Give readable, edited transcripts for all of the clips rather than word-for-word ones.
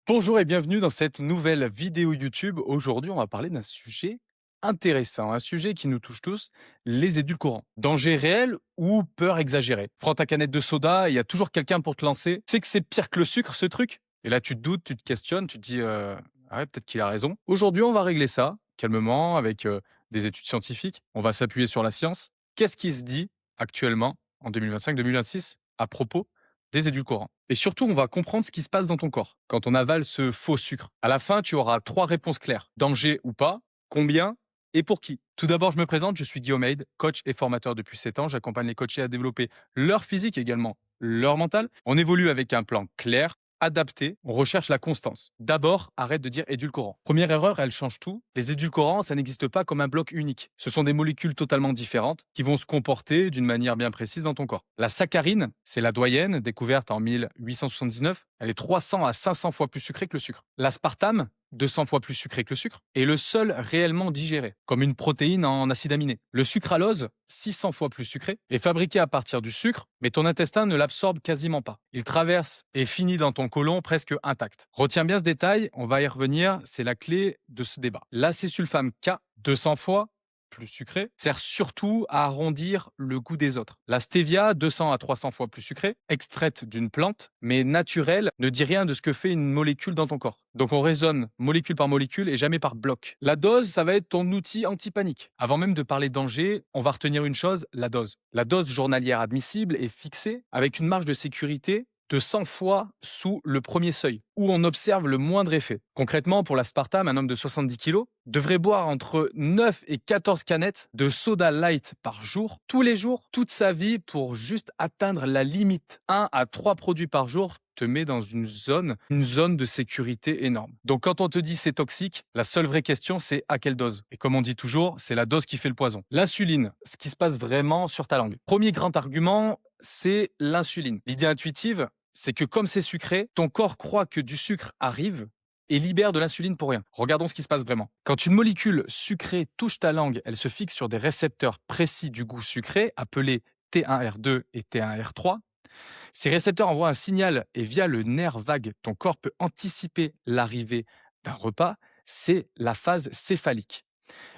Bonjour et bienvenue dans cette nouvelle vidéo YouTube. Aujourd'hui, on va parler d'un sujet intéressant, un sujet qui nous touche tous, les édulcorants. Danger réel ou peur exagérée? Prends ta canette de soda, il y a toujours quelqu'un pour te lancer. Tu sais que c'est pire que le sucre, ce truc? Et là, tu te doutes, tu te questionnes, tu te dis, ah ouais, peut-être qu'il a raison. Aujourd'hui, on va régler ça calmement avec des études scientifiques. On va s'appuyer sur la science. Qu'est-ce qui se dit actuellement, en 2025-2026, à propos des édulcorants? Et surtout, on va comprendre ce qui se passe dans ton corps quand on avale ce faux sucre. À la fin, tu auras 3 réponses claires. Danger ou pas, combien et pour qui. Tout d'abord, je me présente, je suis Guillaume Haid, coach et formateur depuis 7 ans. J'accompagne les coachés à développer leur physique également, leur mental. On évolue avec un plan clair, adapté, on recherche la constance. D'abord, arrête de dire édulcorant. Première erreur, elle change tout. Les édulcorants, ça n'existe pas comme un bloc unique. Ce sont des molécules totalement différentes qui vont se comporter d'une manière bien précise dans ton corps. La saccharine, c'est la doyenne, découverte en 1879. Elle est 300 à 500 fois plus sucrée que le sucre. L'aspartame, 200 fois plus sucré que le sucre, est le seul réellement digéré, comme une protéine en acide aminé. Le sucralose, 600 fois plus sucré, est fabriqué à partir du sucre, mais ton intestin ne l'absorbe quasiment pas. Il traverse et finit dans ton côlon presque intact. Retiens bien ce détail, on va y revenir, c'est la clé de ce débat. L'acésulfame K, 200 fois plus sucré, sert surtout à arrondir le goût des autres. La stevia, 200 à 300 fois plus sucrée, extraite d'une plante, mais naturelle, ne dit rien de ce que fait une molécule dans ton corps. Donc on raisonne molécule par molécule et jamais par bloc. La dose, ça va être ton outil anti-panique. Avant même de parler danger, on va retenir une chose, la dose. La dose journalière admissible est fixée avec une marge de sécurité de 100 fois sous le premier seuil, où on observe le moindre effet. Concrètement, pour l'aspartame, un homme de 70 kg devrait boire entre 9 et 14 canettes de soda light par jour, tous les jours, toute sa vie, pour juste atteindre la limite. 1 à 3 produits par jour te met dans une zone de sécurité énorme. Donc quand on te dit c'est toxique, la seule vraie question c'est à quelle dose? Et comme on dit toujours, c'est la dose qui fait le poison. L'insuline, ce qui se passe vraiment sur ta langue. Premier grand argument, c'est l'insuline. L'idée intuitive, c'est que comme c'est sucré, ton corps croit que du sucre arrive et libère de l'insuline pour rien. Regardons ce qui se passe vraiment. Quand une molécule sucrée touche ta langue, elle se fixe sur des récepteurs précis du goût sucré, appelés T1R2 et T1R3. Ces récepteurs envoient un signal et via le nerf vague, ton corps peut anticiper l'arrivée d'un repas. C'est la phase céphalique.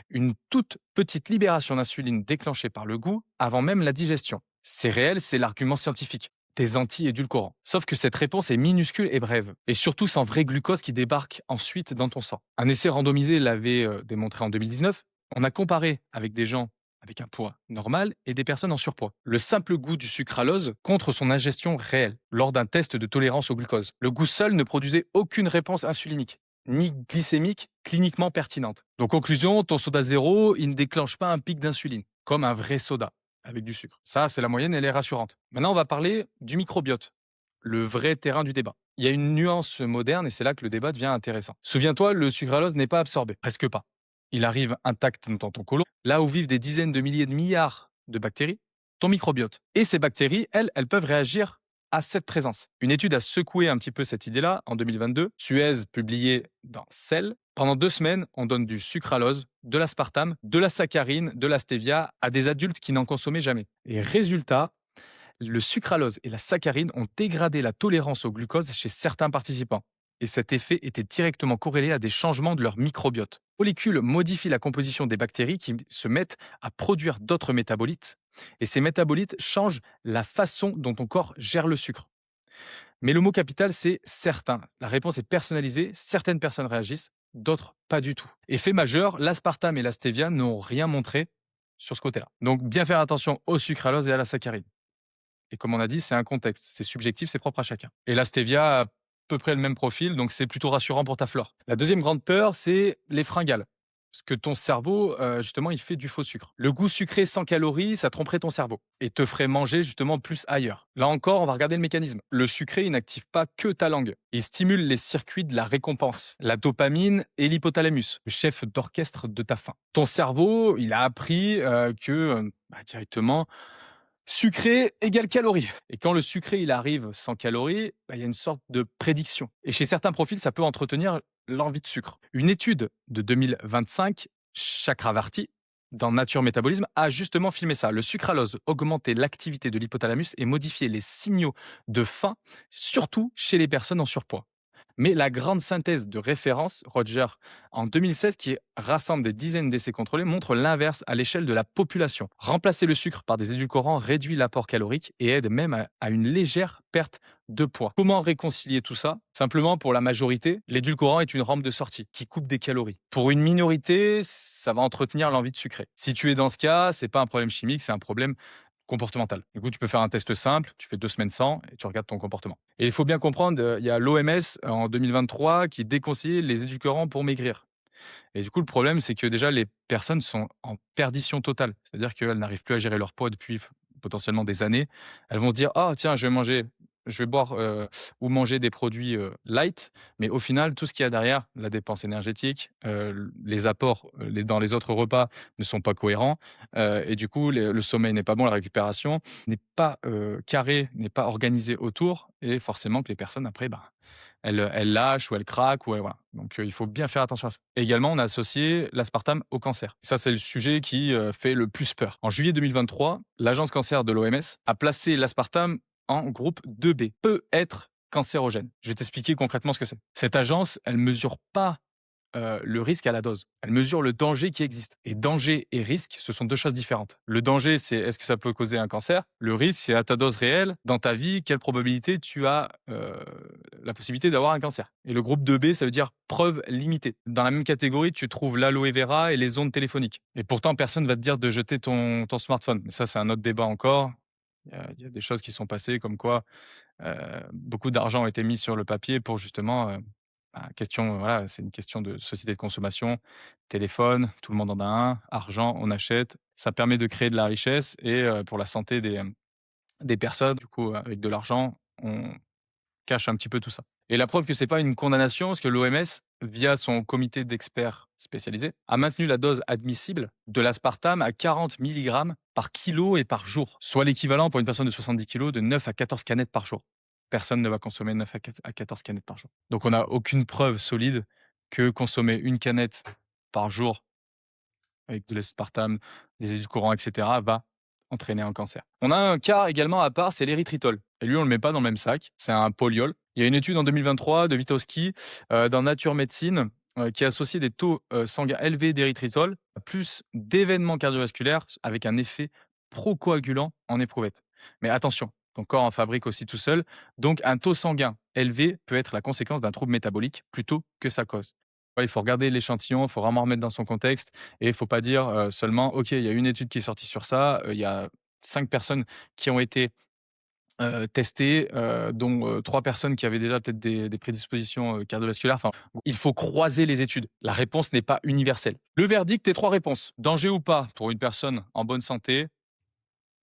Une toute petite libération d'insuline déclenchée par le goût avant même la digestion. C'est réel, c'est l'argument scientifique des anti-édulcorants. Sauf que cette réponse est minuscule et brève, et surtout sans vrai glucose qui débarque ensuite dans ton sang. Un essai randomisé l'avait démontré en 2019. On a comparé avec des gens avec un poids normal et des personnes en surpoids. Le simple goût du sucralose contre son ingestion réelle lors d'un test de tolérance au glucose. Le goût seul ne produisait aucune réponse insulinique ni glycémique cliniquement pertinente. Donc conclusion, ton soda zéro, il ne déclenche pas un pic d'insuline, comme un vrai soda avec du sucre. Ça, c'est la moyenne, elle est rassurante. Maintenant, on va parler du microbiote, le vrai terrain du débat. Il y a une nuance moderne et c'est là que le débat devient intéressant. Souviens-toi, le sucralose n'est pas absorbé, presque pas. Il arrive intact dans ton côlon, là où vivent des dizaines de milliers de milliards de bactéries, ton microbiote. Et ces bactéries, elles peuvent réagir à cette présence. Une étude a secoué un petit peu cette idée-là en 2022. Suez publié dans Cell. Pendant 2 semaines, on donne du sucralose, de l'aspartame, de la saccharine, de la stevia à des adultes qui n'en consommaient jamais. Et résultat, le sucralose et la saccharine ont dégradé la tolérance au glucose chez certains participants. Et cet effet était directement corrélé à des changements de leur microbiote. Les molécules modifient la composition des bactéries qui se mettent à produire d'autres métabolites. Et ces métabolites changent la façon dont ton corps gère le sucre. Mais le mot capital, c'est certain. La réponse est personnalisée. Certaines personnes réagissent, d'autres pas du tout. Effet majeur, l'aspartame et la stevia n'ont rien montré sur ce côté-là. Donc bien faire attention au sucralose et à la saccharine. Et comme on a dit, c'est un contexte, c'est subjectif, c'est propre à chacun. Et la stevia a à peu près le même profil, donc c'est plutôt rassurant pour ta flore. La deuxième grande peur, c'est les fringales. Parce que ton cerveau, justement, il fait du faux sucre. Le goût sucré sans calories, ça tromperait ton cerveau et te ferait manger justement plus ailleurs. Là encore, on va regarder le mécanisme. Le sucré, il n'active pas que ta langue. Il stimule les circuits de la récompense, la dopamine et l'hypothalamus, le chef d'orchestre de ta faim. Ton cerveau, il a appris directement, sucré égale calories. Et quand le sucré il arrive sans calories, il y a une sorte de prédiction. Et chez certains profils, ça peut entretenir l'envie de sucre. Une étude de 2025, Chakravarti, dans Nature Métabolisme, a justement filmé ça. Le sucralose augmentait l'activité de l'hypothalamus et modifiait les signaux de faim, surtout chez les personnes en surpoids. Mais la grande synthèse de référence, Roger, en 2016, qui rassemble des dizaines d'essais contrôlés, montre l'inverse à l'échelle de la population. Remplacer le sucre par des édulcorants réduit l'apport calorique et aide même à une légère perte de poids. Comment réconcilier tout ça? Simplement, pour la majorité, l'édulcorant est une rampe de sortie qui coupe des calories. Pour une minorité, ça va entretenir l'envie de sucrer. Si tu es dans ce cas, c'est pas un problème chimique, c'est un problème comportemental. Du coup, tu peux faire un test simple, tu fais 2 semaines sans et tu regardes ton comportement. Et il faut bien comprendre, il y a l'OMS en 2023 qui déconseillait les édulcorants pour maigrir. Et du coup, le problème, c'est que déjà, les personnes sont en perdition totale. C'est-à-dire qu'elles n'arrivent plus à gérer leur poids depuis potentiellement des années. Elles vont se dire: «Ah tiens, je vais boire, ou manger des produits, light», mais au final, tout ce qu'il y a derrière, la dépense énergétique, les apports, dans les autres repas ne sont pas cohérents, et du coup, le sommeil n'est pas bon, la récupération n'est pas, carrée, n'est pas organisée autour et forcément que les personnes après, ben, elles lâchent ou elles craquent ou voilà. Donc il faut bien faire attention à ça. Également, on a associé l'aspartame au cancer. Ça, c'est le sujet qui, fait le plus peur. En juillet 2023, l'agence cancer de l'OMS a placé l'aspartame en groupe 2B, peut être cancérogène. Je vais t'expliquer concrètement ce que c'est. Cette agence, elle mesure pas le risque à la dose. Elle mesure le danger qui existe. Et danger et risque, ce sont 2 choses différentes. Le danger, c'est est-ce que ça peut causer un cancer? Le risque, c'est à ta dose réelle, dans ta vie, quelle probabilité tu as, la possibilité d'avoir un cancer. Et le groupe 2B, ça veut dire preuve limitée. Dans la même catégorie, tu trouves l'aloe vera et les ondes téléphoniques. Et pourtant, personne ne va te dire de jeter ton smartphone. Mais ça, c'est un autre débat encore. Il y a des choses qui sont passées comme quoi beaucoup d'argent a été mis sur le papier pour justement, question, voilà, c'est une question de société de consommation. Téléphone, tout le monde en a un. Argent, on achète. Ça permet de créer de la richesse et pour la santé des personnes, du coup, avec de l'argent, on cache un petit peu tout ça. Et la preuve que c'est pas une condamnation, parce que l'OMS, via son comité d'experts spécialisé, a maintenu la dose admissible de l'aspartame à 40 milligrammes par kilo et par jour, soit l'équivalent pour une personne de 70 kilos de 9 à 14 canettes par jour. Personne ne va consommer 9 à 14 canettes par jour. Donc on n'a aucune preuve solide que consommer une canette par jour avec de l'aspartame, des édulcorants, et cetera, va entraîner un cancer. On a un cas également à part, c'est l'érythritol. Et lui, on le met pas dans le même sac, c'est un polyol. Il y a une étude en 2023 de Witowski, dans Nature Medicine, qui a associé des taux, sanguins élevés d'érythritol à plus d'événements cardiovasculaires avec un effet procoagulant en éprouvette. Mais attention, ton corps en fabrique aussi tout seul, donc un taux sanguin élevé peut être la conséquence d'un trouble métabolique plutôt que sa cause. Ouais, il faut regarder l'échantillon, il faut vraiment remettre dans son contexte et il faut pas dire, seulement: «OK, il y a une étude qui est sortie sur ça, il y a 5 personnes qui ont été, testées, dont, 3 personnes qui avaient déjà peut-être des prédispositions, cardiovasculaires». Enfin, il faut croiser les études. La réponse n'est pas universelle. Le verdict est 3 réponses. Danger ou pas pour une personne en bonne santé?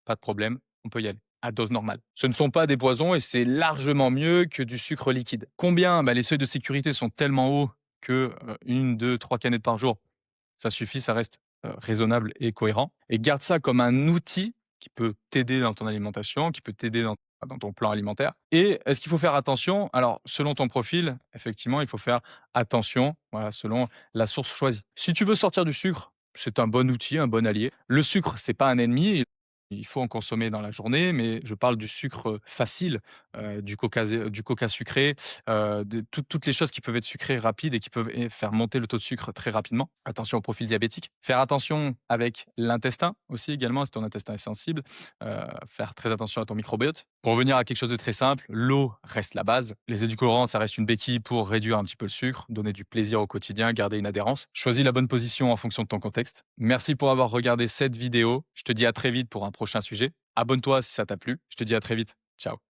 Pas de problème, on peut y aller, à dose normale. Ce ne sont pas des poisons et c'est largement mieux que du sucre liquide. Combien? Bah, les seuils de sécurité sont tellement hauts que, 1, 2, 3 canettes par jour, ça suffit, ça reste, raisonnable et cohérent. Et garde ça comme un outil qui peut t'aider dans ton alimentation, qui peut t'aider dans ton plan alimentaire. Et est-ce qu'il faut faire attention? Alors, selon ton profil, effectivement, il faut faire attention, voilà, selon la source choisie. Si tu veux sortir du sucre, c'est un bon outil, un bon allié. Le sucre, c'est pas un ennemi. Il faut en consommer dans la journée, mais je parle du sucre facile, du coca sucré, de toutes les choses qui peuvent être sucrées rapides et qui peuvent faire monter le taux de sucre très rapidement. Attention au profil diabétique. Faire attention avec l'intestin aussi également, si ton intestin est sensible. Faire très attention à ton microbiote. Pour revenir à quelque chose de très simple, l'eau reste la base. Les édulcorants, ça reste une béquille pour réduire un petit peu le sucre, donner du plaisir au quotidien, garder une adhérence. Choisis la bonne position en fonction de ton contexte. Merci pour avoir regardé cette vidéo. Je te dis à très vite pour un prochain sujet. Abonne-toi si ça t'a plu. Je te dis à très vite. Ciao.